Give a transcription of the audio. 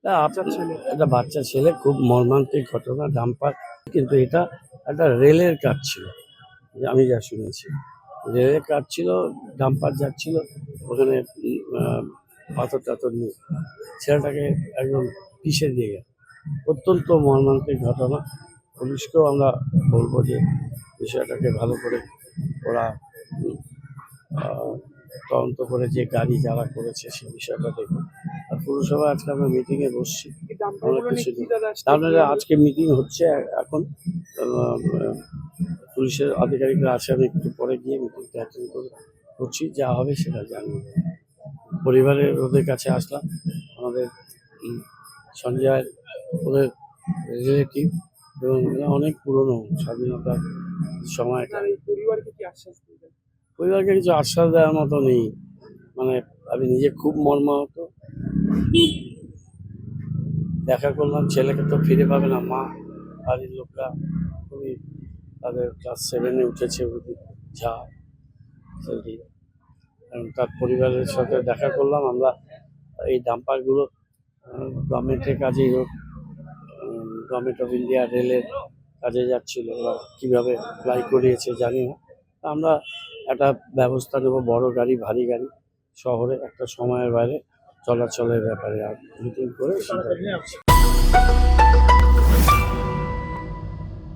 একটা বাচ্চা ছেলে, খুব মর্মান্তিক ঘটনা, ডাম্পার। কিন্তু এটা একটা রেলের কাজ ছিল, আমি যা শুনেছি। রেলের কাজ ছিল, ডাম্পার যাচ্ছিল ওখানে, পাথর টাথর নিয়ে ছেলেটাকে একদম পিষে দিয়ে গেল। অত্যন্ত মর্মান্তিক ঘটনা। পুলিশকেও আমরা বলবো যে বিষয়টাকে ভালো করে ওরা তদন্ত করে যে গাড়ি যারা করেছে সেই বিষয়টা দেখুন। আর পুরসভা আজকে আমরা মিটিংয়ে বসছি, অনেক কিছু তাহলে আজকে মিটিং হচ্ছে এখন। পুলিশের আধিকারিকরা আছে, আমি একটু পরে গিয়ে মিটিংটা অ্যাটেন্ড করছি, যা হবে সেটা জানিয়ে দেবো। পরিবারের ওদের কাছে আসলাম, আমাদের সঞ্জয় ওদের রিলেটিভ, এবং অনেক পুরনো স্বাধীনতার সময়। পরিবারকে কিছু আশ্বাস দেওয়ার মতো নেই, মানে আমি নিজে খুব মর্মাহত। দেখা করলাম, ছেলেকে তো ফিরে পাবে না, মা বাড়ির লোকরা খুবই, তাদের ক্লাস 7-এ উঠেছে বুঝি, যা তার পরিবারের সাথে দেখা করলাম আমরা। এই ডাম্পারগুলো গভর্নমেন্টের কাজেই হোক, গভর্নমেন্ট অফ ইন্ডিয়া রেলের কাজে যাচ্ছিল, ওরা কীভাবে অ্যাপ্লাই করিয়েছে জানি না। আমরা একটা ব্যবস্থা নেব, বড় গাড়ি, ভারী গাড়ি শহরে একটা সময়ের বাইরে চলাচলের ব্যাপারে আর মিটিং করে